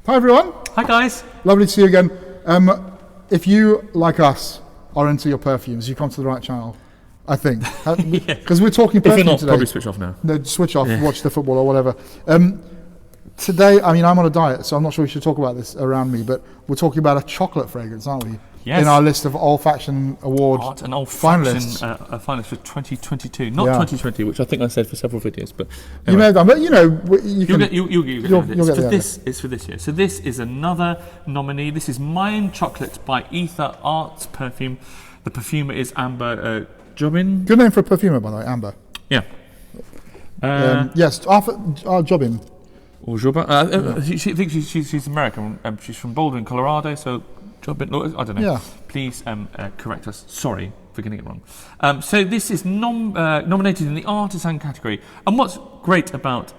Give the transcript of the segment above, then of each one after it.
Hi everyone. Hi guys. Lovely to see you again. If you, like us, are into your perfumes, you come to the right channel, I think. Because we're talking perfume If you're not, today. probably switch off now. No, switch off, watch the football or whatever. Today, I mean, I'm on a diet, so I'm not sure we should talk about this around me, but we're talking about a chocolate fragrance, aren't we? Yes. In our list of Olfaction Award Art and Olfaction finalists. finalists for 2022, not 2020, which I think I said for several videos. But anyway. You may have done, but you know, You'll get the idea. It's for this year. So this is another nominee. This is Mayan Chocolate by Aether Arts Perfume. The perfumer is Amber Jobin. Good name for a perfumer, by the way, Amber. Yeah. Yes, Jobin. Or Jobin. She thinks she's American. She's from Boulder, Colorado. So Jobin. I don't know. Yeah. Please correct us. Sorry for getting it wrong. So this is nominated in the artisan category. And what's great about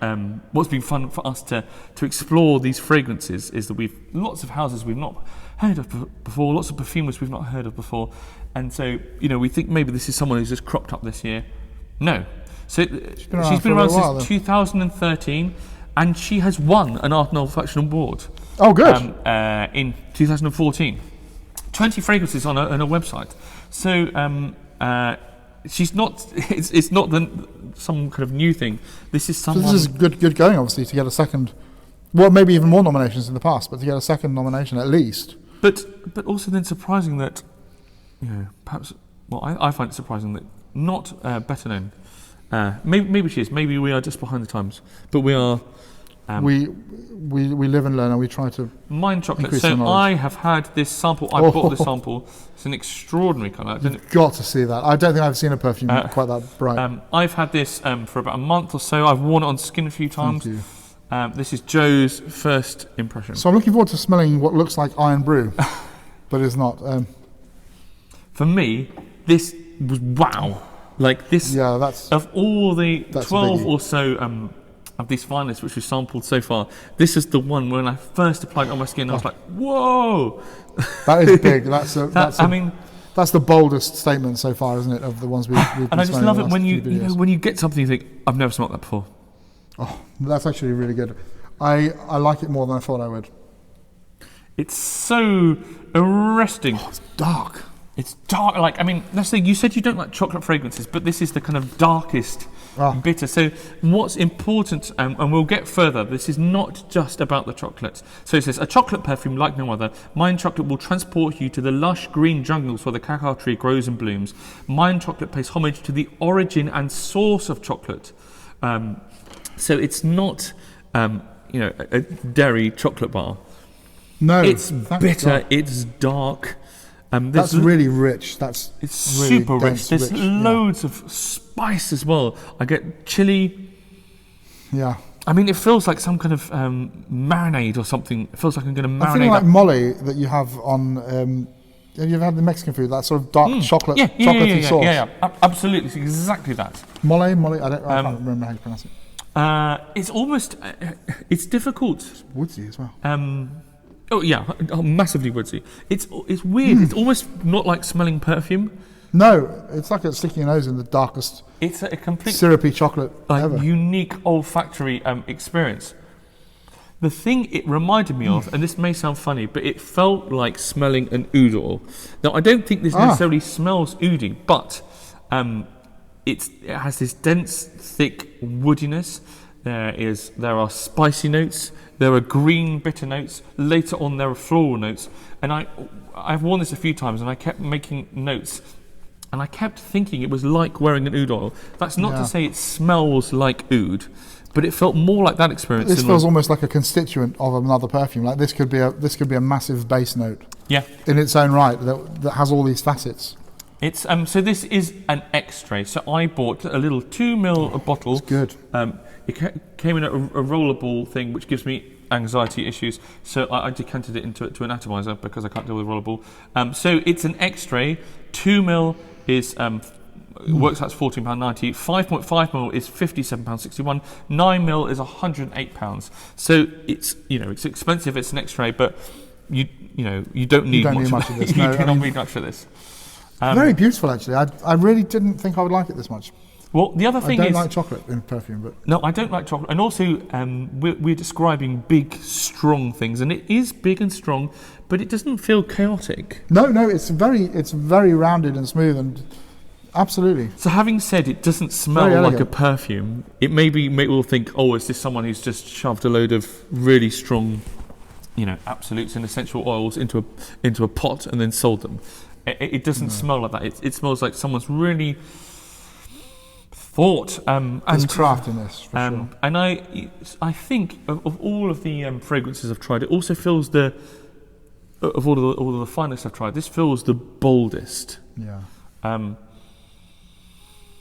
what's been fun for us to explore these fragrances is that we've lots of houses we've not heard of before, lots of perfumers we've not heard of before, and so we think maybe this is someone who's just cropped up this year. No, so she's been around since 2013, and she has won an Art and Olfaction Award. Oh, good. In 2014. 20 fragrances on her website. So she's not. It's not some kind of new thing. This is someone. So this is good going, obviously, to get a second. Well, maybe even more nominations in the past, but to get a second nomination at least. But also then surprising that, perhaps. Well, I find it surprising that not better known. Maybe she is. Maybe we are just behind the times. But we are. We live and learn, and we try to. Mayan Chocolate. So I have had this sample. I bought this sample. It's an extraordinary colour. You've got to see that. I don't think I've seen a perfume quite that bright. I've had this for about a month or so. I've worn it on skin a few times. Thank you. This is Joe's first impression. So I'm looking forward to smelling what looks like Iron Brew, but it's not. For me, this was wow. Like this. Yeah, that's. Of all the 12 or so of these finalists which we've sampled so far, this is the one when I first applied it on my skin. I was like, whoa. That is big. That's the boldest statement so far, isn't it, of the ones we've been and I just love it when when you get something you think, I've never smelled that before. Oh, that's actually really good. I like it more than I thought I would. It's so arresting. Oh, it's dark. It's dark. Let's say you said you don't like chocolate fragrances, but this is the kind of darkest bitter. So what's important, and we'll get further, this is not just about the chocolate. So it says, a chocolate perfume like no other. Mayan Chocolate will transport you to the lush green jungles where the cacao tree grows and blooms. Mayan Chocolate pays homage to the origin and source of chocolate. So it's not, a dairy chocolate bar. No, it's bitter. It's dark. That's really rich. It's really super rich. There's loads of spice as well. I get chili. Yeah. I mean, it feels like some kind of marinade or something. It feels like I'm going to marinate. I feel like mole that you have on. Have you ever had the Mexican food? That sort of dark chocolate, chocolatey sauce. Yeah, absolutely. It's exactly that. Mole. I can't remember how you pronounce it. It's almost. It's difficult. It's woodsy as well. Oh yeah, massively woodsy. It's weird. It's almost not like smelling perfume. No, it's like sticking your nose in the darkest. It's a complete syrupy chocolate ever. Unique olfactory experience. The thing it reminded me of, and this may sound funny, but it felt like smelling an oud oil. Now I don't think this necessarily smells oudy, but it has this dense, thick woodiness. There are spicy notes. There are green bitter notes. Later on, there are floral notes. And I've worn this a few times, and I kept making notes, and I kept thinking it was like wearing an oud oil. That's not to say it smells like oud, but it felt more like that experience. This feels almost like a constituent of another perfume. Like this could be a massive base note. Yeah. In its own right, that has all these facets. It's so this is an extrait. So I bought a little 2 ml bottle. It's good. It came in a rollerball thing, which gives me anxiety issues. So I decanted it into an atomizer because I can't deal with rollerball. So it's an extrait. 2 ml is works out £14.90. 5.5 ml is £57.61. 9 ml is £108. So it's it's expensive. It's an extrait, but you don't need much of this. You cannot need much for this. Very beautiful, actually. I really didn't think I would like it this much. Well, the other thing I is... don't like chocolate in perfume, but... No, I don't like chocolate. And also, we're describing big, strong things. And it is big and strong, but it doesn't feel chaotic. No, it's very rounded and smooth, and absolutely. So having said it doesn't smell like a perfume, it maybe make people think, oh, is this someone who's just shoved a load of really strong, absolutes and essential oils into a pot and then sold them. It doesn't smell like that. It smells like someone's really thought. There's craft in this, for sure. And I think of all of the fragrances I've tried, it also feels of all of the finalists I've tried, this feels the boldest. Yeah.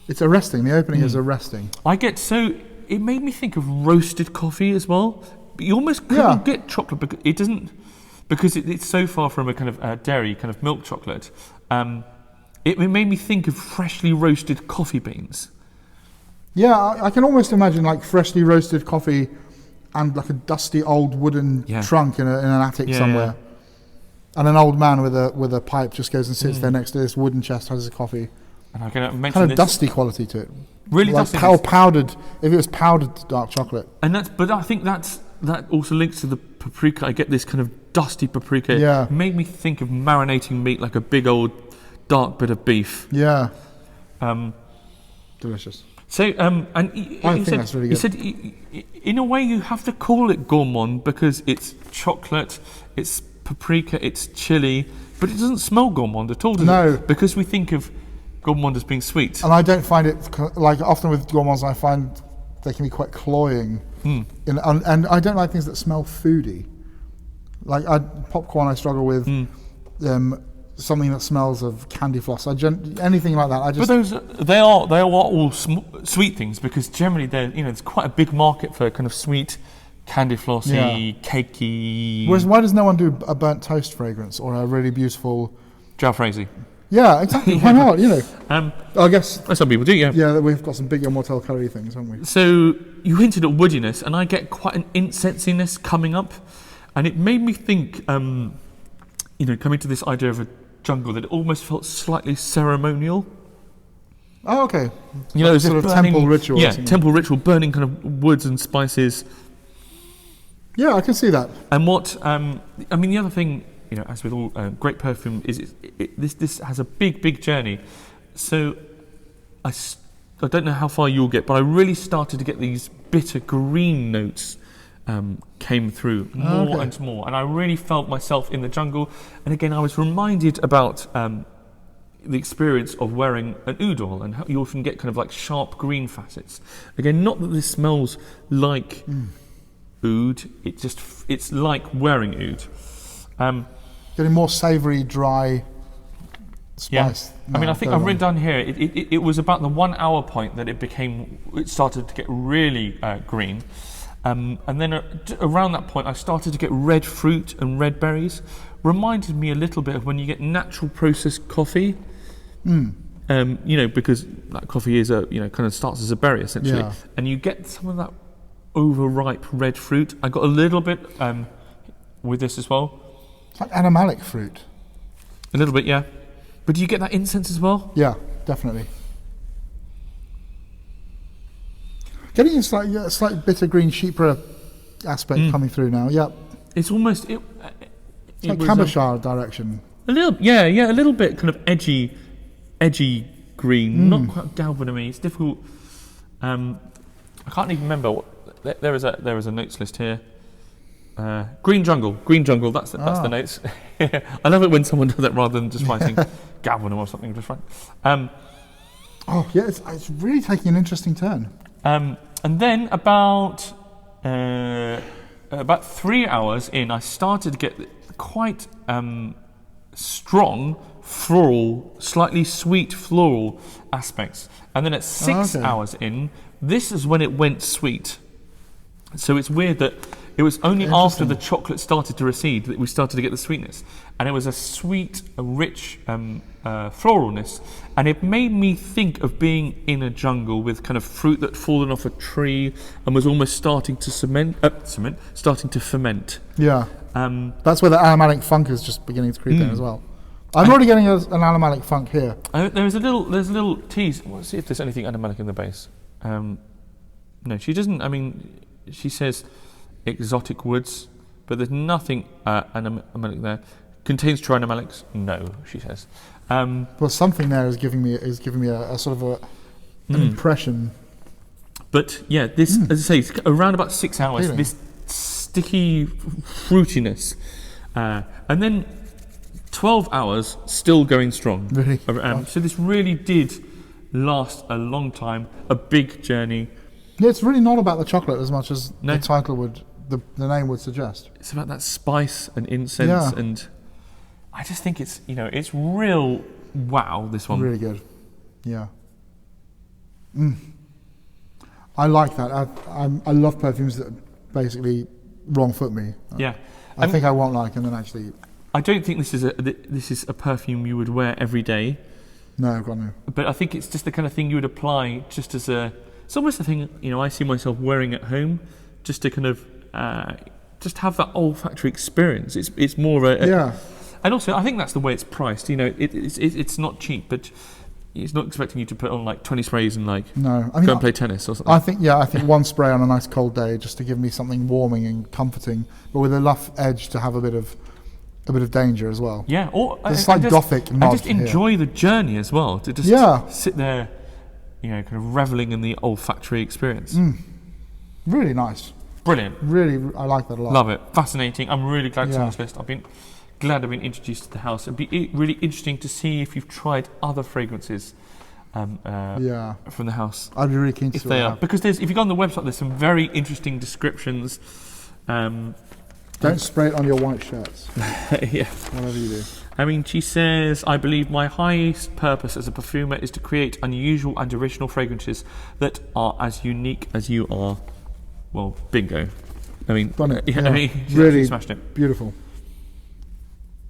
It's arresting. The opening is arresting. It made me think of roasted coffee as well. But you almost couldn't get chocolate because it doesn't, because it's so far from a kind of dairy, kind of milk chocolate. It made me think of freshly roasted coffee beans. Yeah, I can almost imagine like freshly roasted coffee and like a dusty old wooden trunk in an attic somewhere. And an old man with a pipe just goes and sits there next to this wooden chest, has his coffee. And I can mention kind of dusty quality to it. Really like dusty. Powdered, if it was powdered dark chocolate. But I think that also links to the paprika. I get this kind of dusty paprika. Yeah. It made me think of marinating meat like a big old dark bit of beef. Yeah. Delicious. So, and I think that's really good. You said, in a way, you have to call it gourmand because it's chocolate, it's paprika, it's chili, but it doesn't smell gourmand at all, does it? Because we think of gourmand as being sweet. And I don't find it, like often with gourmands, I find they can be quite cloying. And I don't like things that smell foody. Like popcorn I struggle with. Something that smells of candy floss. Anything like that. But they are all sweet things because generally there's quite a big market for kind of sweet, candy flossy, cakey. Whereas why does no one do a burnt toast fragrance or a really beautiful jalfrezi? Yeah, exactly. Why not? I guess some people do. Yeah. Yeah, we've got some big Immortel curry things, haven't we? So you hinted at woodiness, and I get quite an incensiness coming up, and it made me think. Coming to this idea of a jungle, that it almost felt slightly ceremonial. Oh, okay. Like sort of temple ritual. Yeah, temple ritual, burning kind of woods and spices. Yeah, I can see that. And the other thing, as with all great perfume, is this has a big journey. So I don't know how far you'll get, but I really started to get these bitter green notes came through more and more, and I really felt myself in the jungle. And again, I was reminded about the experience of wearing an oud oil and how you often get kind of like sharp green facets. Again, not that this smells like oud, it's like wearing oud. Getting more savoury, dry spice. Yeah. I think I've written down here, it was about the 1 hour point that it started to get really green. And then around that point, I started to get red fruit and red berries. Reminded me a little bit of when you get natural processed coffee. Because that coffee is kind of starts as a berry essentially, and you get some of that overripe red fruit. I got a little bit with this as well. It's like animalic fruit. A little bit, yeah. But do you get that incense as well? Yeah, definitely. Getting a slight bitter green chypre aspect coming through now. Yeah, it's almost it's like cabochard direction. A little, a little bit kind of edgy green, not quite galvanum-y. It's difficult. I can't even remember what. There is a notes list here. Green jungle. That's the notes. I love it when someone does that rather than just writing galvanum or something. Just right. It's really taking an interesting turn. And then about 3 hours in, I started to get quite strong floral, slightly sweet floral aspects. And then at 6 hours in, this is when it went sweet. So it's weird that it was only after the chocolate started to recede that we started to get the sweetness. And it was a sweet, rich floralness. And it made me think of being in a jungle with kind of fruit that had fallen off a tree and was almost starting to starting to ferment. Yeah. That's where the aromatic funk is just beginning to creep in as well. I'm already getting an animalic funk here. There's a little tease. Let's see if there's anything animalic in the base. No, she doesn't. I mean, she says exotic woods, but there's nothing animalic there. Contains trianimalics? No, she says. Well, something there is giving me a sort of an impression. But yeah, this, as I say, it's around about 6 hours. Feeling. This sticky fruitiness, and then 12 hours still going strong. Really? So this really did last a long time, a big journey. Yeah, it's really not about the chocolate as much as the title would, the name would suggest. It's about that spice and incense, and I just think it's it's real wow. This one really good. Yeah. I like that. I love perfumes that basically wrong foot me. Yeah. I think I won't like, and then actually. I don't think this is a perfume you would wear every day. No, God no. But I think it's just the kind of thing you would apply just as it's almost a thing I see myself wearing at home, just to kind of just have that olfactory experience. It's more of a and also I think that's the way it's priced. It's not cheap, but it's not expecting you to put on like 20 sprays and go and play tennis or something. I think one spray on a nice cold day just to give me something warming and comforting, but with enough edge to have a bit of danger as well. Yeah, or it's like gothic nod. I just enjoy the journey as well, to just sit there, kind of reveling in the olfactory experience. Really nice. Brilliant. Really, I like that a lot. Love it. Fascinating. I'm really glad it's on this list. I've been glad I've been introduced to the house. It'd be really interesting to see if you've tried other fragrances from the house. I'd be really keen to if see they are. Because if you go on the website, there's some very interesting descriptions. Don't spray it on your white shirts. Yeah. Whatever you do. I mean, she says, I believe my highest purpose as a perfumer is to create unusual and original fragrances that are as unique as you are. Well, bingo. I mean, done it. I mean, really smashed it. Beautiful.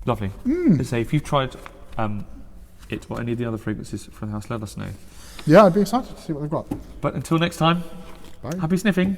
Lovely. Let's say if you've tried it or any of the other fragrances from the house, let us know. Yeah, I'd be excited to see what they've got. But until next time, bye. Happy sniffing.